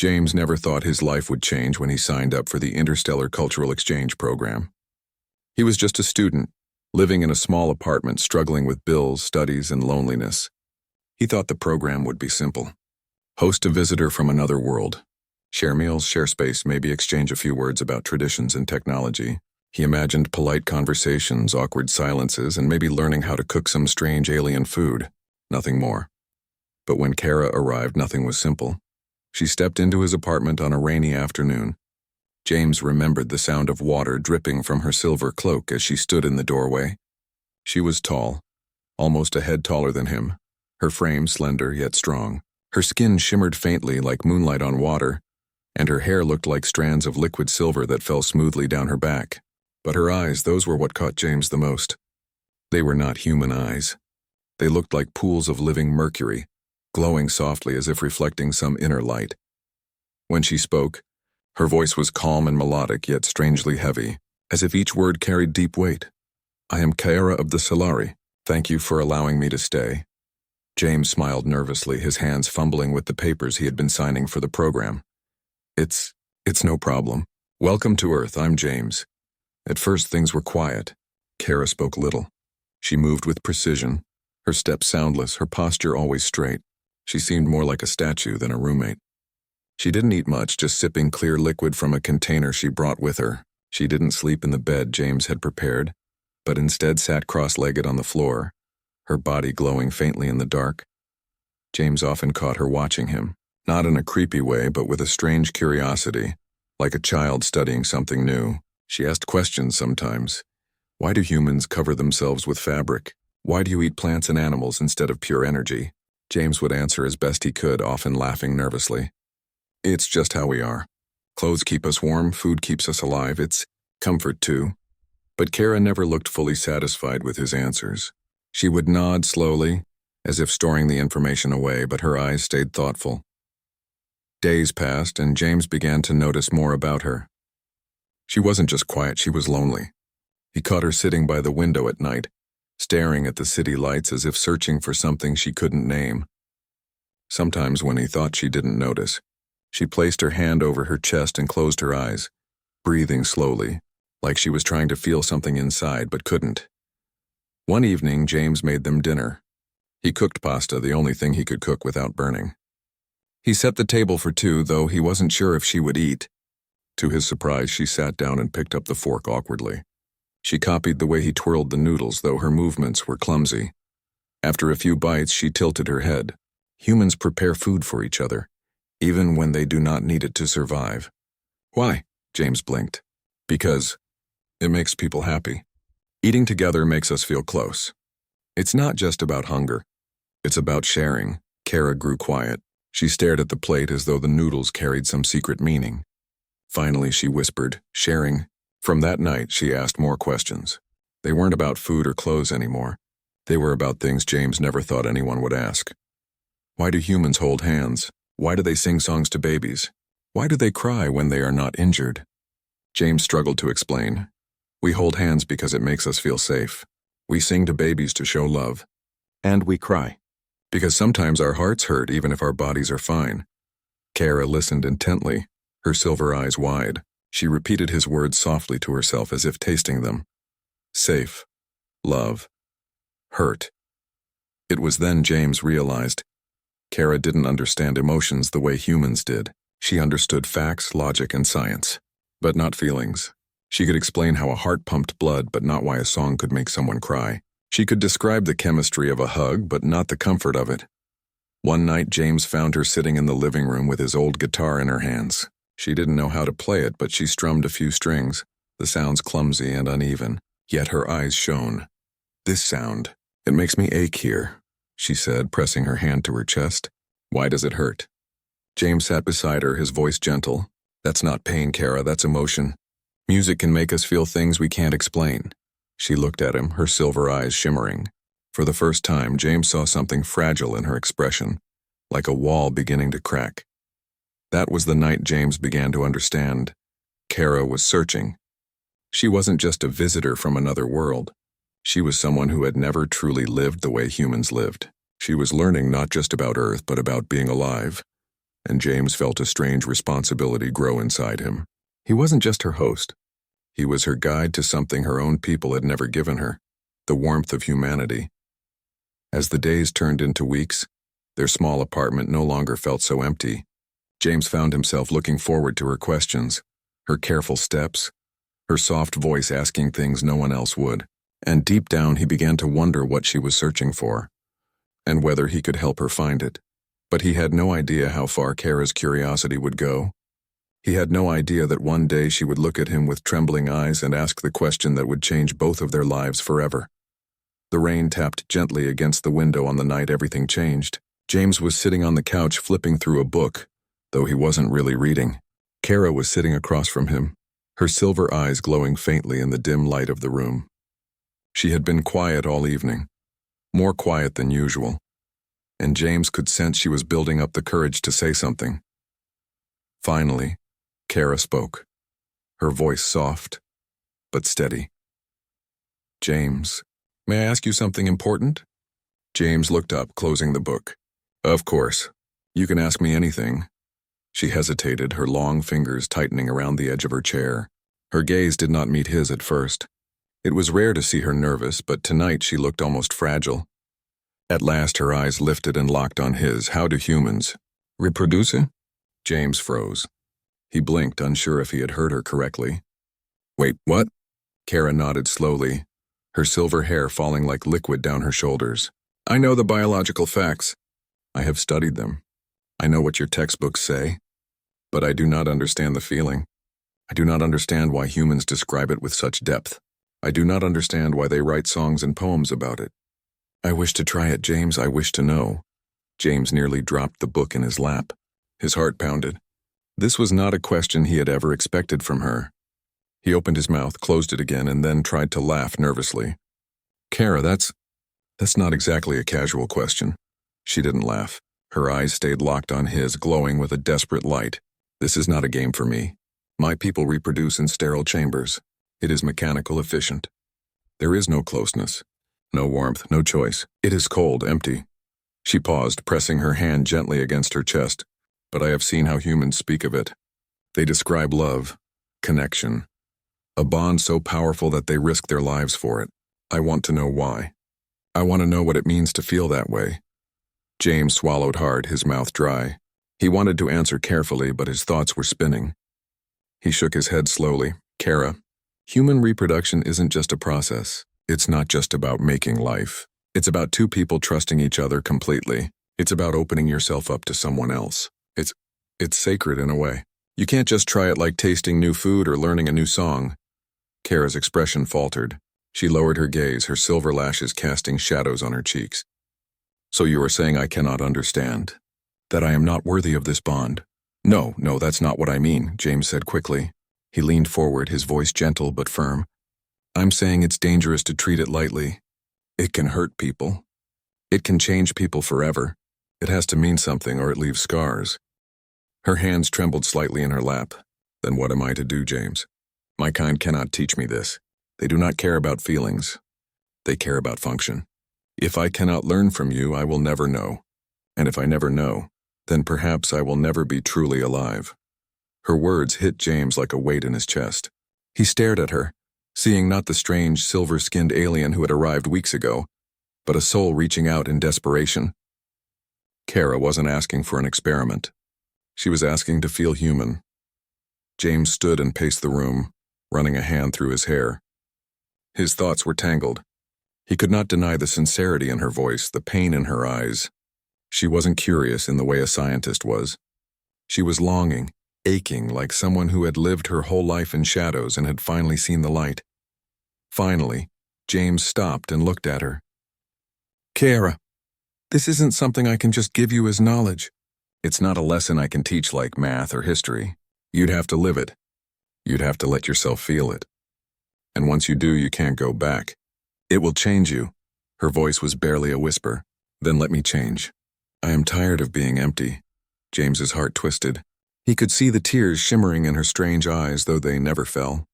James never thought his life would change when he signed up for the Interstellar Cultural Exchange program. He was just a student, living in a small apartment struggling with bills, studies, and loneliness. He thought the program would be simple. Host a visitor from another world. Share meals, share space, maybe exchange a few words about traditions and technology. He imagined polite conversations, awkward silences, and maybe learning how to cook some strange alien food. Nothing more. But when Kara arrived, nothing was simple. She stepped into his apartment on a rainy afternoon. James remembered the sound of water dripping from her silver cloak as she stood in the doorway. She was tall, almost a head taller than him, her frame slender yet strong. Her skin shimmered faintly like moonlight on water, and her hair looked like strands of liquid silver that fell smoothly down her back. But her eyes, those were what caught James the most. They were not human eyes. They looked like pools of living mercury, glowing softly as if reflecting some inner light. When she spoke, her voice was calm and melodic, yet strangely heavy, as if each word carried deep weight. "I am Kara of the Solari. Thank you for allowing me to stay." James smiled nervously, his hands fumbling with the papers he had been signing for the program. It's no problem. Welcome to Earth, I'm James." At first things were quiet. Kara spoke little. She moved with precision, her steps soundless, her posture always straight. She seemed more like a statue than a roommate. She didn't eat much, just sipping clear liquid from a container she brought with her. She didn't sleep in the bed James had prepared, but instead sat cross-legged on the floor, her body glowing faintly in the dark. James often caught her watching him, not in a creepy way, but with a strange curiosity, like a child studying something new. She asked questions sometimes. Why do humans cover themselves with fabric? Why do you eat plants and animals instead of pure energy? James would answer as best he could, often laughing nervously. It's just how we are. Clothes keep us warm, food keeps us alive, it's comfort too. But Kara never looked fully satisfied with his answers. She would nod slowly, as if storing the information away, but her eyes stayed thoughtful. Days passed, and James began to notice more about her. She wasn't just quiet, she was lonely. He caught her sitting by the window at night, staring at the city lights as if searching for something she couldn't name. Sometimes when he thought she didn't notice, she placed her hand over her chest and closed her eyes, breathing slowly, like she was trying to feel something inside but couldn't. One evening, James made them dinner. He cooked pasta, the only thing he could cook without burning. He set the table for two, though he wasn't sure if she would eat. To his surprise, she sat down and picked up the fork awkwardly. She copied the way he twirled the noodles, though her movements were clumsy. After a few bites, she tilted her head. Humans prepare food for each other, even when they do not need it to survive. Why? James blinked. Because it makes people happy. Eating together makes us feel close. It's not just about hunger. It's about sharing. Kara grew quiet. She stared at the plate as though the noodles carried some secret meaning. Finally, she whispered, sharing. From that night, she asked more questions. They weren't about food or clothes anymore. They were about things James never thought anyone would ask. Why do humans hold hands? Why do they sing songs to babies? Why do they cry when they are not injured? James struggled to explain. We hold hands because it makes us feel safe. We sing to babies to show love. And we cry. Because sometimes our hearts hurt even if our bodies are fine. Kara listened intently, her silver eyes wide. She repeated his words softly to herself as if tasting them. Safe. Love. Hurt. It was then James realized. Kara didn't understand emotions the way humans did. She understood facts, logic, and science, but not feelings. She could explain how a heart pumped blood, but not why a song could make someone cry. She could describe the chemistry of a hug, but not the comfort of it. One night, James found her sitting in the living room with his old guitar in her hands. She didn't know how to play it, but she strummed a few strings, the sounds clumsy and uneven. Yet her eyes shone. This sound, it makes me ache here, she said, pressing her hand to her chest. Why does it hurt? James sat beside her, his voice gentle. That's not pain, Kara, that's emotion. Music can make us feel things we can't explain. She looked at him, her silver eyes shimmering. For the first time, James saw something fragile in her expression, like a wall beginning to crack. That was the night James began to understand. Kara was searching. She wasn't just a visitor from another world. She was someone who had never truly lived the way humans lived. She was learning not just about Earth, but about being alive. and James felt a strange responsibility grow inside him. He wasn't just her host. He was her guide to something her own people had never given her, the warmth of humanity. As the days turned into weeks, their small apartment no longer felt so empty. James found himself looking forward to her questions, her careful steps, her soft voice asking things no one else would. And deep down he began to wonder what she was searching for, and whether he could help her find it. But he had no idea how far Kara's curiosity would go. He had no idea that one day she would look at him with trembling eyes and ask the question that would change both of their lives forever. The rain tapped gently against the window on the night everything changed. James was sitting on the couch flipping through a book, though he wasn't really reading. Kara was sitting across from him, her silver eyes glowing faintly in the dim light of the room. She had been quiet all evening, more quiet than usual, and James could sense she was building up the courage to say something. Finally, Kara spoke, her voice soft, but steady. "James, may I ask you something important?" James looked up, closing the book. "Of course. You can ask me anything." She hesitated, her long fingers tightening around the edge of her chair. Her gaze did not meet his at first. It was rare to see her nervous, but tonight she looked almost fragile. At last her eyes lifted and locked on his. "How do humans reproduce?" James froze. He blinked, unsure if he had heard her correctly. "Wait, what?" Kara nodded slowly, her silver hair falling like liquid down her shoulders. "I know the biological facts. I have studied them. I know what your textbooks say, but I do not understand the feeling. I do not understand why humans describe it with such depth. I do not understand why they write songs and poems about it. I wish to try it, James, I wish to know." James nearly dropped the book in his lap. His heart pounded. This was not a question he had ever expected from her. He opened his mouth, closed it again, and then tried to laugh nervously. "Kara, that's not exactly a casual question." She didn't laugh. Her eyes stayed locked on his, glowing with a desperate light. "This is not a game for me. My people reproduce in sterile chambers. It is mechanical, efficient. There is no closeness, no warmth, no choice. It is cold, empty." She paused, pressing her hand gently against her chest. "But I have seen how humans speak of it. They describe love, connection, a bond so powerful that they risk their lives for it. I want to know why. I want to know what it means to feel that way." James swallowed hard, his mouth dry. He wanted to answer carefully, but his thoughts were spinning. He shook his head slowly. "Kara, human reproduction isn't just a process. It's not just about making life. It's about two people trusting each other completely. It's about opening yourself up to someone else. It's sacred in a way. You can't just try it like tasting new food or learning a new song." Kara's expression faltered. She lowered her gaze, her silver lashes casting shadows on her cheeks. "So you are saying I cannot understand? That I am not worthy of this bond?" No, that's not what I mean," James said quickly. He leaned forward, his voice gentle but firm. "I'm saying it's dangerous to treat it lightly. It can hurt people. It can change people forever. It has to mean something or it leaves scars." Her hands trembled slightly in her lap. "Then what am I to do, James? My kind cannot teach me this. They do not care about feelings. They care about function. If I cannot learn from you, I will never know. And if I never know, then perhaps I will never be truly alive." Her words hit James like a weight in his chest. He stared at her, seeing not the strange, silver-skinned alien who had arrived weeks ago, but a soul reaching out in desperation. Kara wasn't asking for an experiment. She was asking to feel human. James stood and paced the room, running a hand through his hair. His thoughts were tangled. He could not deny the sincerity in her voice, the pain in her eyes. She wasn't curious in the way a scientist was. She was longing, aching, like someone who had lived her whole life in shadows and had finally seen the light. Finally, James stopped and looked at her. "Kara, this isn't something I can just give you as knowledge. It's not a lesson I can teach like math or history. You'd have to live it. You'd have to let yourself feel it. And once you do, you can't go back. It will change you." Her voice was barely a whisper. "Then let me change. I am tired of being empty." James's heart twisted. He could see the tears shimmering in her strange eyes, though they never fell.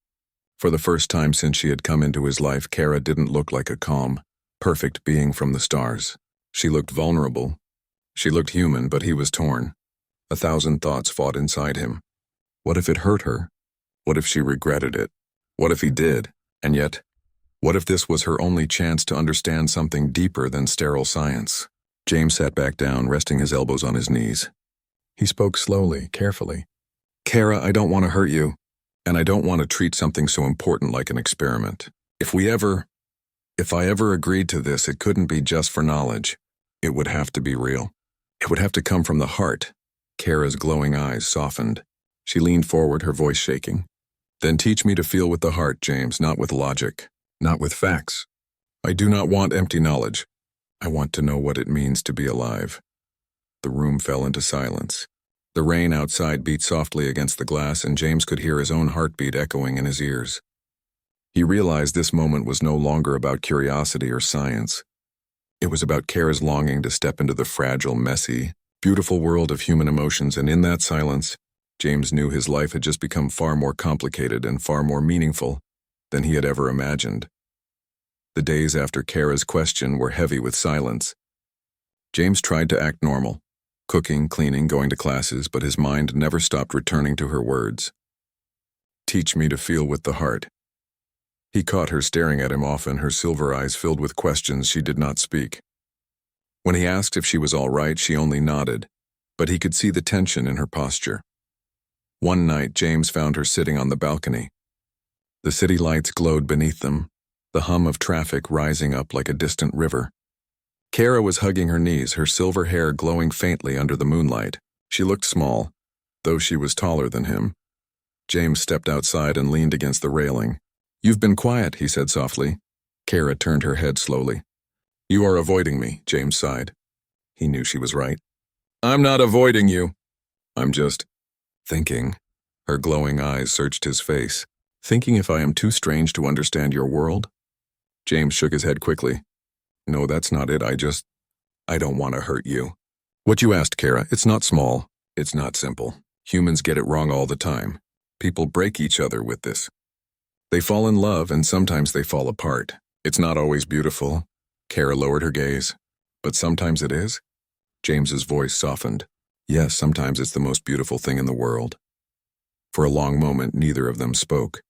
For the first time since she had come into his life, Kara didn't look like a calm, perfect being from the stars. She looked vulnerable. She looked human, but he was torn. 1,000 thoughts fought inside him. What if it hurt her? What if she regretted it? What if he did? And yet, what if this was her only chance to understand something deeper than sterile science? James sat back down, resting his elbows on his knees. He spoke slowly, carefully. Kara, I don't want to hurt you, and I don't want to treat something so important like an experiment. If I ever agreed to this, it couldn't be just for knowledge. It would have to be real. It would have to come from the heart. Kara's glowing eyes softened. She leaned forward, her voice shaking. Then teach me to feel with the heart, James, not with logic, not with facts. I do not want empty knowledge. I want to know what it means to be alive. The room fell into silence. The rain outside beat softly against the glass, and James could hear his own heartbeat echoing in his ears. He realized this moment was no longer about curiosity or science. It was about Kara's longing to step into the fragile, messy, beautiful world of human emotions, and in that silence, James knew his life had just become far more complicated and far more meaningful than he had ever imagined. The days after Kara's question were heavy with silence. James tried to act normal, cooking, cleaning, going to classes, but his mind never stopped returning to her words. Teach me to feel with the heart. He caught her staring at him often, her silver eyes filled with questions she did not speak. When he asked if she was all right, she only nodded, but he could see the tension in her posture. One night, James found her sitting on the balcony. The city lights glowed beneath them, the hum of traffic rising up like a distant river. Kara was hugging her knees, her silver hair glowing faintly under the moonlight. She looked small, though she was taller than him. James stepped outside and leaned against the railing. You've been quiet, he said softly. Kara turned her head slowly. You are avoiding me, James sighed. He knew she was right. I'm not avoiding you. I'm just thinking. Her glowing eyes searched his face. Thinking if I am too strange to understand your world? James shook his head quickly. No, that's not it. I don't want to hurt you. What you asked, Kara, it's not small. It's not simple. Humans get it wrong all the time. People break each other with this. They fall in love, and sometimes they fall apart. It's not always beautiful. Kara lowered her gaze. But sometimes it is? James's voice softened. Yes, sometimes it's the most beautiful thing in the world. For a long moment, neither of them spoke.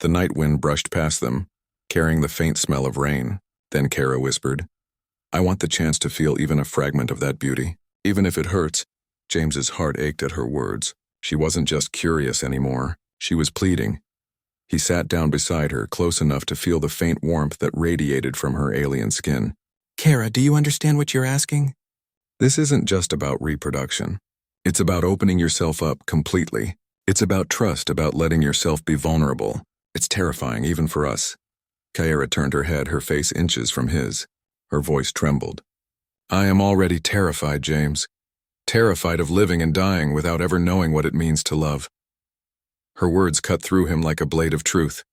The night wind brushed past them, carrying the faint smell of rain. Then Kara whispered, I want the chance to feel even a fragment of that beauty, even if it hurts. James's heart ached at her words. She wasn't just curious anymore. She was pleading. He sat down beside her, close enough to feel the faint warmth that radiated from her alien skin. Kara, do you understand what you're asking? This isn't just about reproduction. It's about opening yourself up completely. It's about trust, about letting yourself be vulnerable. It's terrifying, even for us. Kara turned her head, her face inches from his. Her voice trembled. I am already terrified, James. Terrified of living and dying without ever knowing what it means to love. Her words cut through him like a blade of truth.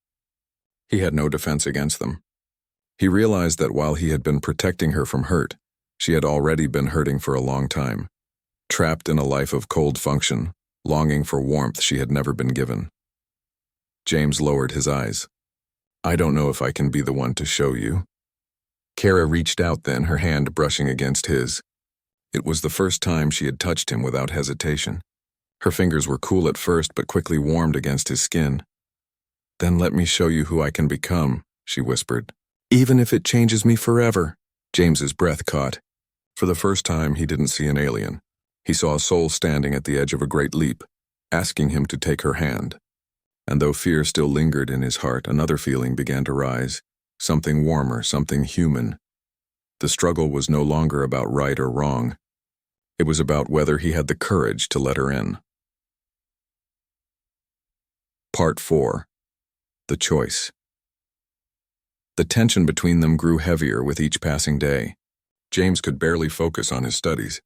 He had no defense against them. He realized that while he had been protecting her from hurt, she had already been hurting for a long time, trapped in a life of cold function, longing for warmth she had never been given. James lowered his eyes. I don't know if I can be the one to show you. Kara reached out then, her hand brushing against his. It was the first time she had touched him without hesitation. Her fingers were cool at first, but quickly warmed against his skin. Then let me show you who I can become, she whispered. Even if it changes me forever. James's breath caught. For the first time, he didn't see an alien. He saw a soul standing at the edge of a great leap, asking him to take her hand. And though fear still lingered in his heart, another feeling began to rise, something warmer, something human. The struggle was no longer about right or wrong. It was about whether he had the courage to let her in. Part 4. The Choice. The tension between them grew heavier with each passing day. James could barely focus on his studies.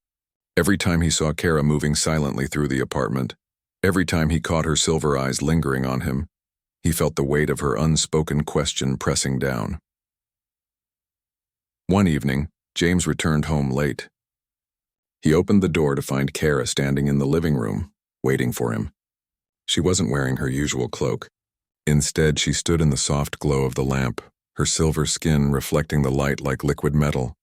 Every time he saw Kara moving silently through the apartment, every time he caught her silver eyes lingering on him, he felt the weight of her unspoken question pressing down. One evening, James returned home late. He opened the door to find Kara standing in the living room, waiting for him. She wasn't wearing her usual cloak. Instead, she stood in the soft glow of the lamp, her silver skin reflecting the light like liquid metal.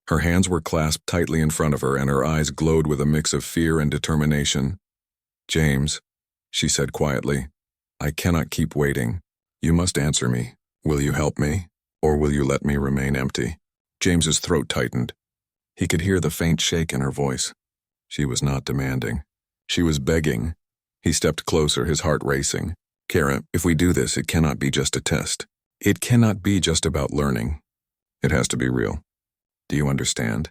Her hands were clasped tightly in front of her, and her eyes glowed with a mix of fear and determination. "James," she said quietly, "I cannot keep waiting. You must answer me. Will you help me, or will you let me remain empty?" James's throat tightened. He could hear the faint shake in her voice. She was not demanding. She was begging. He stepped closer, his heart racing. "Kara, if we do this, it cannot be just a test. It cannot be just about learning. It has to be real. Do you understand?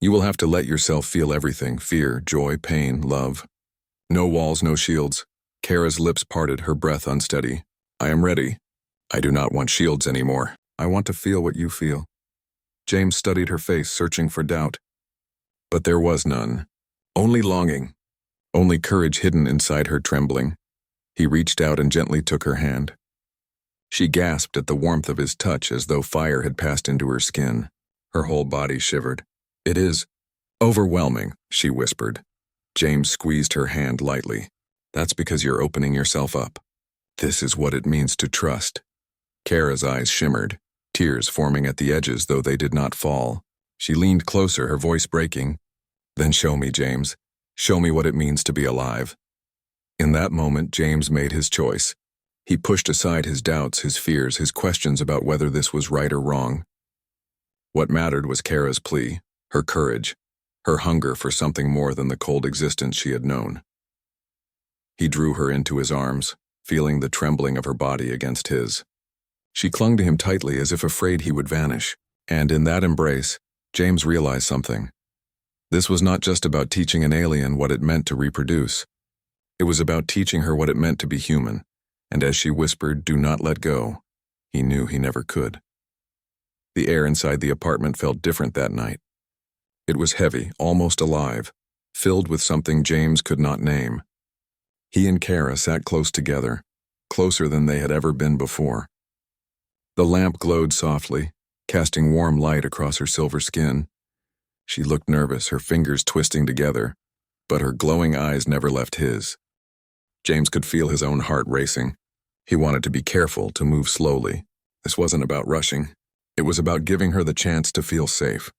You will have to let yourself feel everything: fear, joy, pain, love. No walls, no shields." Kara's lips parted, her breath unsteady. "I am ready. I do not want shields anymore. I want to feel what you feel." James studied her face, searching for doubt. But there was none. Only longing. Only courage hidden inside her trembling. He reached out and gently took her hand. She gasped at the warmth of his touch, as though fire had passed into her skin. Her whole body shivered. "It is overwhelming," she whispered. James squeezed her hand lightly. "That's because you're opening yourself up. This is what it means to trust." Kara's eyes shimmered, tears forming at the edges, though they did not fall. She leaned closer, her voice breaking. "Then show me, James. Show me what it means to be alive." In that moment, James made his choice. He pushed aside his doubts, his fears, his questions about whether this was right or wrong. What mattered was Kara's plea, her courage, her hunger for something more than the cold existence she had known. He drew her into his arms, feeling the trembling of her body against his. She clung to him tightly, as if afraid he would vanish, and in that embrace, James realized something. This was not just about teaching an alien what it meant to reproduce. It was about teaching her what it meant to be human, and as she whispered, "Do not let go," he knew he never could. The air inside the apartment felt different that night. It was heavy, almost alive, filled with something James could not name. He and Kara sat close together, closer than they had ever been before. The lamp glowed softly, casting warm light across her silver skin. She looked nervous, her fingers twisting together, but her glowing eyes never left his. James could feel his own heart racing. He wanted to be careful, to move slowly. This wasn't about rushing. It was about giving her the chance to feel safe.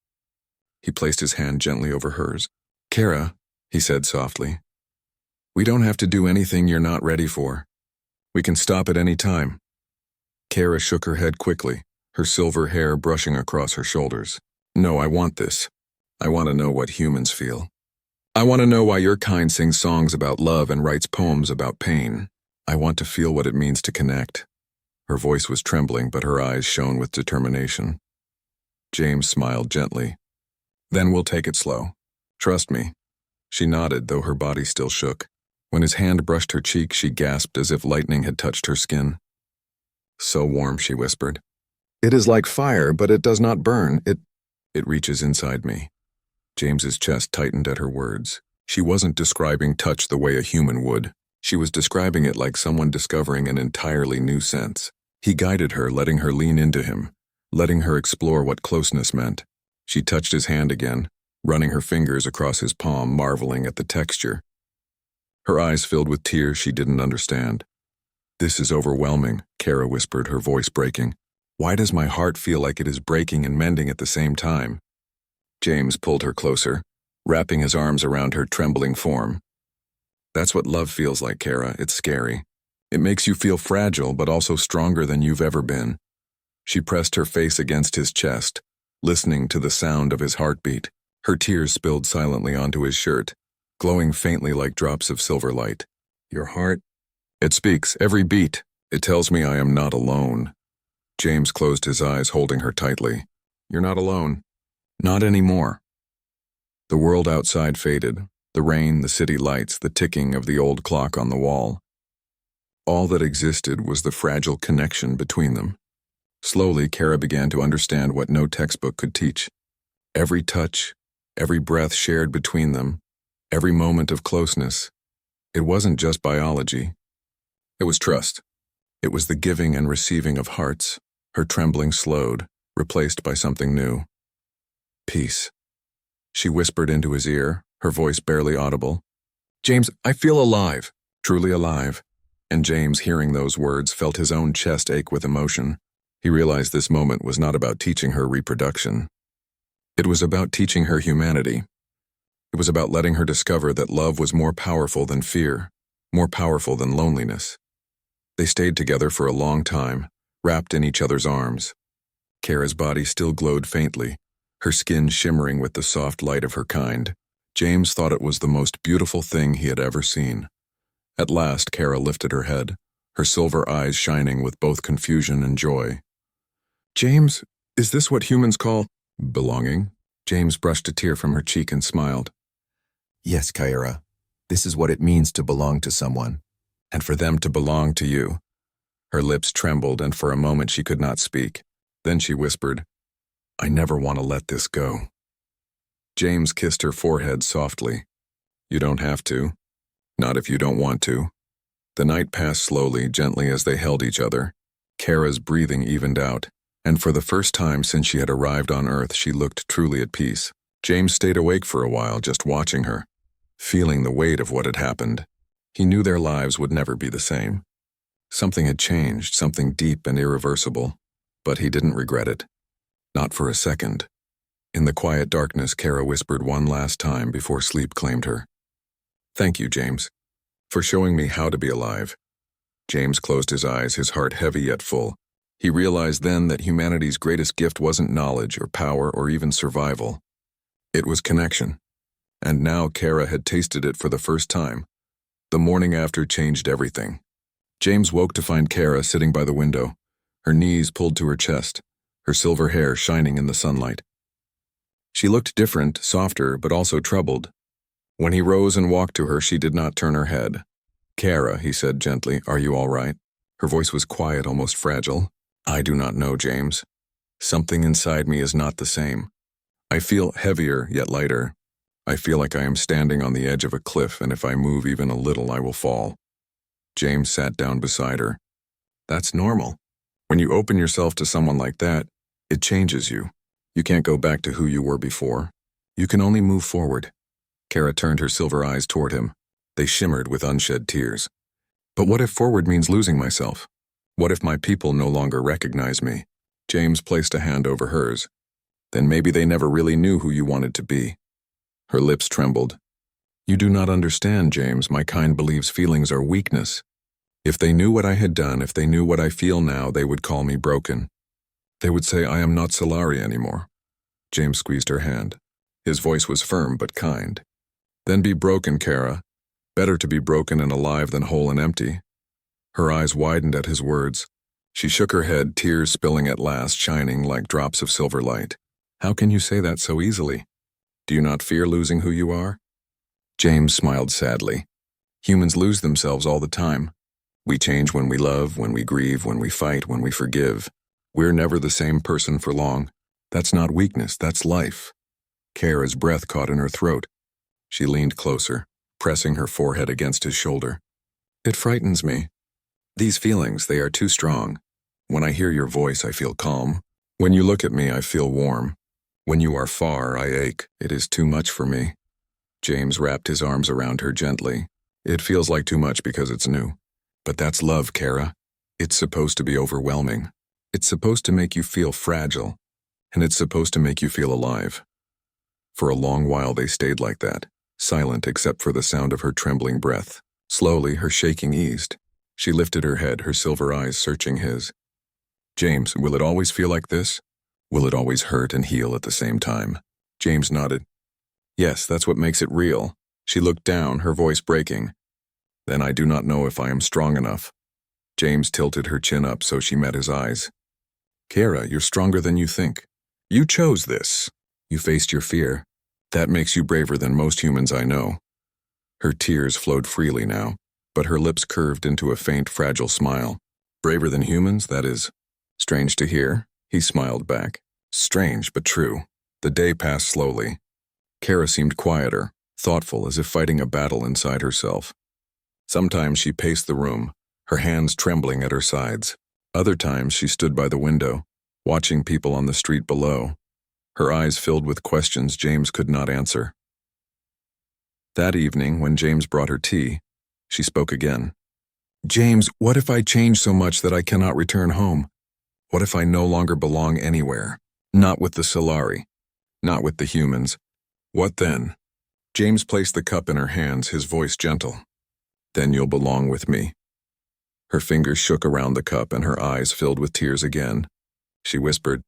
He placed his hand gently over hers. "Kara," he said softly, "we don't have to do anything you're not ready for. We can stop at any time." Kara shook her head quickly, her silver hair brushing across her shoulders. "No, I want this. I want to know what humans feel. I want to know why your kind sings songs about love and writes poems about pain. I want to feel what it means to connect." Her voice was trembling, but her eyes shone with determination. James smiled gently. "Then we'll take it slow. Trust me." She nodded, though her body still shook. When his hand brushed her cheek, she gasped as if lightning had touched her skin. "So warm," she whispered. "It is like fire, but it does not burn. It reaches inside me." James's chest tightened at her words. She wasn't describing touch the way a human would. She was describing it like someone discovering an entirely new sense. He guided her, letting her lean into him, letting her explore what closeness meant. She touched his hand again, running her fingers across his palm, marveling at the texture. Her eyes filled with tears she didn't understand. "This is overwhelming," Kara whispered, her voice breaking. "Why does my heart feel like it is breaking and mending at the same time?" James pulled her closer, wrapping his arms around her trembling form. "That's what love feels like, Kara. It's scary. It makes you feel fragile, but also stronger than you've ever been." She pressed her face against his chest, listening to the sound of his heartbeat. Her tears spilled silently onto his shirt, glowing faintly like drops of silver light. "Your heart? It speaks, every beat. It tells me I am not alone." James closed his eyes, holding her tightly. "You're not alone. Not anymore." The world outside faded. The rain, the city lights, the ticking of the old clock on the wall. All that existed was the fragile connection between them. Slowly, Kara began to understand what no textbook could teach. Every touch, every breath shared between them, every moment of closeness. It wasn't just biology. It was trust. It was the giving and receiving of hearts. Her trembling slowed, replaced by something new. "Peace." She whispered into his ear, her voice barely audible. "James, I feel alive, truly alive." And James, hearing those words, felt his own chest ache with emotion. He realized this moment was not about teaching her reproduction. It was about teaching her humanity. It was about letting her discover that love was more powerful than fear, more powerful than loneliness. They stayed together for a long time, wrapped in each other's arms. Kara's body still glowed faintly, her skin shimmering with the soft light of her kind. James thought it was the most beautiful thing he had ever seen. At last, Kara lifted her head, her silver eyes shining with both confusion and joy. "James, is this what humans call belonging?" James brushed a tear from her cheek and smiled. "Yes, Kyra. This is what it means to belong to someone." "And for them to belong to you." Her lips trembled, and for a moment she could not speak. Then she whispered, "I never want to let this go." James kissed her forehead softly. "You don't have to. Not if you don't want to." The night passed slowly, gently as they held each other. Kara's breathing evened out, and for the first time since she had arrived on Earth, she looked truly at peace. James stayed awake for a while, just watching her, feeling the weight of what had happened. He knew their lives would never be the same. Something had changed, something deep and irreversible, but he didn't regret it. Not for a second. In the quiet darkness, Kara whispered one last time before sleep claimed her. "Thank you, James, for showing me how to be alive." James closed his eyes, his heart heavy yet full. He realized then that humanity's greatest gift wasn't knowledge or power or even survival. It was connection. And now Kara had tasted it for the first time. The morning after changed everything. James woke to find Kara sitting by the window, her knees pulled to her chest, her silver hair shining in the sunlight. She looked different, softer, but also troubled. When he rose and walked to her, she did not turn her head. "Kara," he said gently, "are you all right?" Her voice was quiet, almost fragile. "I do not know, James. Something inside me is not the same. I feel heavier, yet lighter. I feel like I am standing on the edge of a cliff, and if I move even a little, I will fall." James sat down beside her. "That's normal. When you open yourself to someone like that, it changes you. You can't go back to who you were before. You can only move forward." Kara turned her silver eyes toward him. They shimmered with unshed tears. "But what if forward means losing myself? What if my people no longer recognize me?" James placed a hand over hers. "Then maybe they never really knew who you wanted to be." Her lips trembled. "You do not understand, James. My kind believes feelings are weakness. If they knew what I had done, if they knew what I feel now, they would call me broken. They would say I am not Storie anymore." James squeezed her hand. His voice was firm but kind. "Then be broken, Kara. Better to be broken and alive than whole and empty." Her eyes widened at his words. She shook her head, tears spilling at last, shining like drops of silver light. "How can you say that so easily? Do you not fear losing who you are?" James smiled sadly. "Humans lose themselves all the time. We change when we love, when we grieve, when we fight, when we forgive. We're never the same person for long. That's not weakness, that's life." Kara's breath caught in her throat. She leaned closer, pressing her forehead against his shoulder. "It frightens me. These feelings, they are too strong. When I hear your voice, I feel calm. When you look at me, I feel warm. When you are far, I ache. It is too much for me." James wrapped his arms around her gently. "It feels like too much because it's new. But that's love, Kara. It's supposed to be overwhelming. It's supposed to make you feel fragile. And it's supposed to make you feel alive." For a long while they stayed like that, silent except for the sound of her trembling breath. Slowly, her shaking eased. She lifted her head, her silver eyes searching his. "James, will it always feel like this? Will it always hurt and heal at the same time?" James nodded. "Yes, that's what makes it real." She looked down, her voice breaking. "Then I do not know if I am strong enough." James tilted her chin up so she met his eyes. "Kara, you're stronger than you think. You chose this. You faced your fear. That makes you braver than most humans I know." Her tears flowed freely now, but her lips curved into a faint, fragile smile. "Braver than humans, that is strange to hear," he smiled back. "Strange, but true." The day passed slowly. Kara seemed quieter, thoughtful, as if fighting a battle inside herself. Sometimes she paced the room, her hands trembling at her sides. Other times she stood by the window, watching people on the street below, her eyes filled with questions James could not answer. That evening, when James brought her tea, she spoke again. "James, what if I change so much that I cannot return home? What if I no longer belong anywhere? Not with the Storie, Not with the humans. What then? James placed the cup in her hands, his voice gentle. Then you'll belong with me. Her fingers shook around the cup and her eyes filled with tears again. She whispered,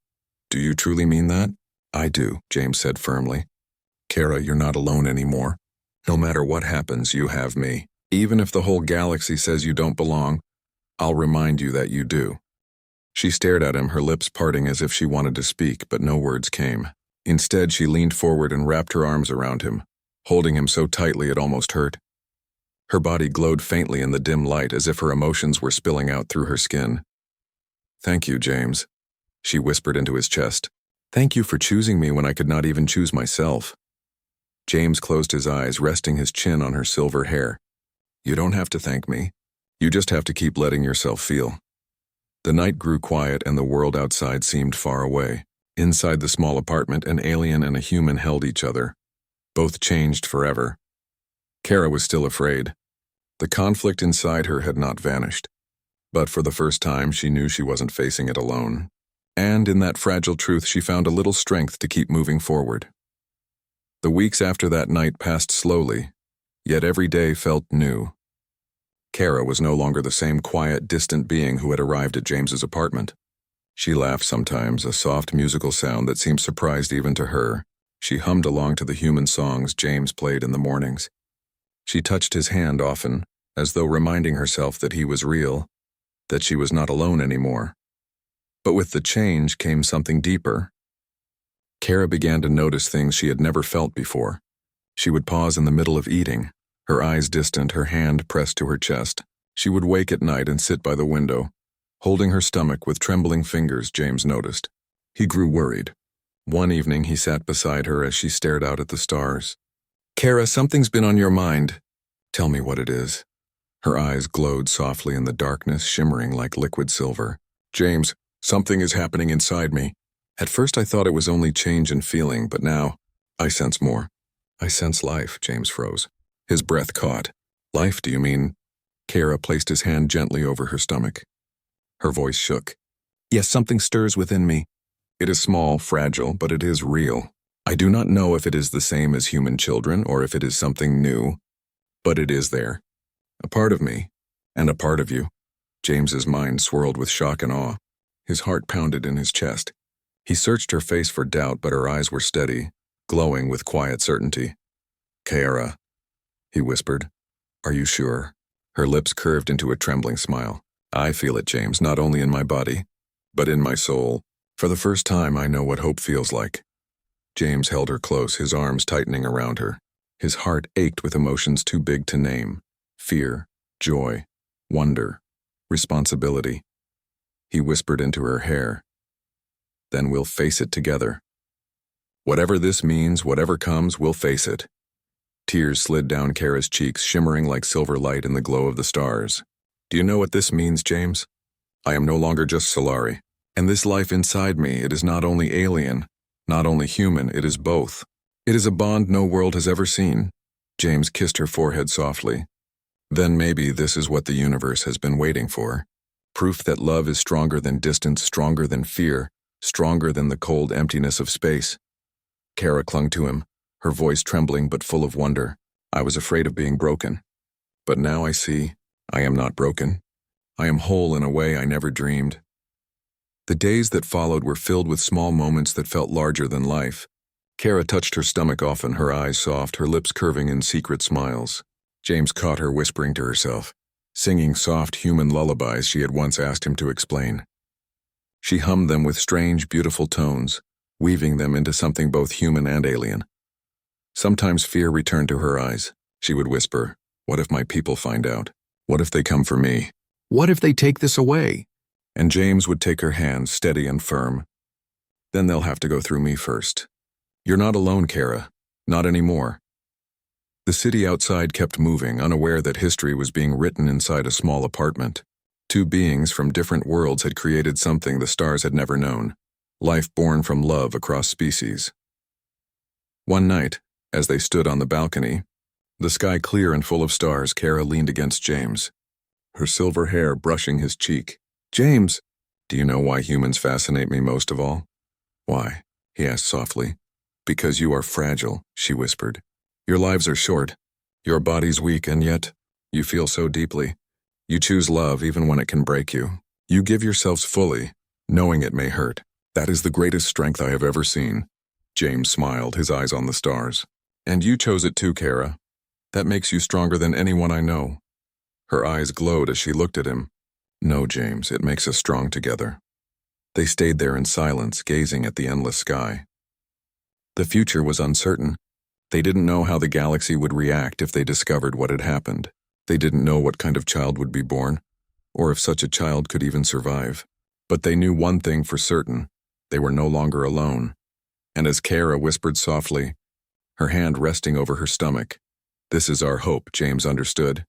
"Do you truly mean that?" "I do," James said firmly. "Kara, you're not alone anymore. No matter what happens, you have me. Even if the whole galaxy says you don't belong, I'll remind you that you do." She stared at him, her lips parting as if she wanted to speak, but no words came. Instead, she leaned forward and wrapped her arms around him, holding him so tightly it almost hurt. Her body glowed faintly in the dim light as if her emotions were spilling out through her skin. "Thank you, James," she whispered into his chest. "Thank you for choosing me when I could not even choose myself." James closed his eyes, resting his chin on her silver hair. "You don't have to thank me. You just have to keep letting yourself feel." The night grew quiet and the world outside seemed far away. Inside the small apartment, an alien and a human held each other, both changed forever. Kara was still afraid. The conflict inside her had not vanished. But for the first time, she knew she wasn't facing it alone. And in that fragile truth, she found a little strength to keep moving forward. The weeks after that night passed slowly, yet every day felt new. Kara was no longer the same quiet, distant being who had arrived at James's apartment. She laughed sometimes, a soft musical sound that seemed surprised even to her. She hummed along to the human songs James played in the mornings. She touched his hand often, as though reminding herself that he was real, that she was not alone anymore. But with the change came something deeper. Kara began to notice things she had never felt before. She would pause in the middle of eating, her eyes distant, her hand pressed to her chest. She would wake at night and sit by the window, holding her stomach with trembling fingers. James noticed. He grew worried. One evening he sat beside her as she stared out at the stars. "Kara, something's been on your mind. Tell me what it is." Her eyes glowed softly in the darkness, shimmering like liquid silver. "James, something is happening inside me. At first I thought it was only change in feeling, but now I sense more. I sense life." James froze. His breath caught. "Life, do you mean?" Kara placed his hand gently over her stomach. Her voice shook. "Yes, something stirs within me. It is small, fragile, but it is real. I do not know if it is the same as human children or if it is something new, but it is there. A part of me, and a part of you." James's mind swirled with shock and awe. His heart pounded in his chest. He searched her face for doubt, but her eyes were steady, glowing with quiet certainty. "Kara," he whispered. "Are you sure?" Her lips curved into a trembling smile. "I feel it, James, not only in my body, but in my soul. For the first time, I know what hope feels like." James held her close, his arms tightening around her. His heart ached with emotions too big to name. Fear, joy, wonder, responsibility. He whispered into her hair. "Then we'll face it together. Whatever this means, whatever comes, we'll face it." Tears slid down Kara's cheeks, shimmering like silver light in the glow of the stars. "Do you know what this means, James? I am no longer just Solari. And this life inside me, it is not only alien, not only human, it is both. It is a bond no world has ever seen." James kissed her forehead softly. "Then maybe this is what the universe has been waiting for. Proof that love is stronger than distance, stronger than fear, stronger than the cold emptiness of space." Kara clung to him, her voice trembling but full of wonder. "I was afraid of being broken. But now I see I am not broken. I am whole in a way I never dreamed." The days that followed were filled with small moments that felt larger than life. Kara touched her stomach often, her eyes soft, her lips curving in secret smiles. James caught her whispering to herself, singing soft human lullabies she had once asked him to explain. She hummed them with strange, beautiful tones, weaving them into something both human and alien. Sometimes fear returned to her eyes. She would whisper, "What if my people find out? What if they come for me? What if they take this away?" And James would take her hand, steady and firm. "Then they'll have to go through me first. You're not alone, Kara. Not anymore." The city outside kept moving, unaware that history was being written inside a small apartment. Two beings from different worlds had created something the stars had never known. Life born from love across species. One night, as they stood on the balcony, the sky clear and full of stars, Kara leaned against James, her silver hair brushing his cheek. "James, do you know why humans fascinate me most of all?" "Why?" he asked softly. Because you are fragile, she whispered. Your lives are short. Your body's weak, and yet, you feel so deeply. You choose love even when it can break you. You give yourselves fully, knowing it may hurt. That is the greatest strength I have ever seen. James smiled, his eyes on the stars. And you chose it too, Kara. That makes you stronger than anyone I know. Her eyes glowed as she looked at him. No, James, it makes us strong together. They stayed there in silence, gazing at the endless sky. The future was uncertain. They didn't know how the galaxy would react if they discovered what had happened. They didn't know what kind of child would be born, or if such a child could even survive. But they knew one thing for certain. They were no longer alone. And as Kara whispered softly, her hand resting over her stomach, "This is our hope," James understood.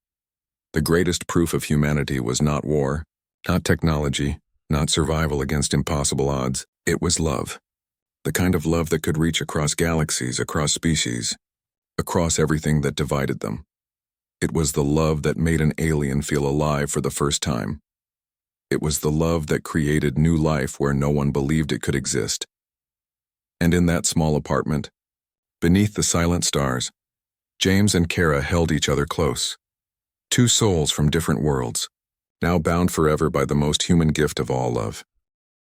The greatest proof of humanity was not war, not technology, not survival against impossible odds. It was love. The kind of love that could reach across galaxies, across species, across everything that divided them. It was the love that made an alien feel alive for the first time. It was the love that created new life where no one believed it could exist. And in that small apartment, beneath the silent stars, James and Kara held each other close. Two souls from different worlds, now bound forever by the most human gift of all, love.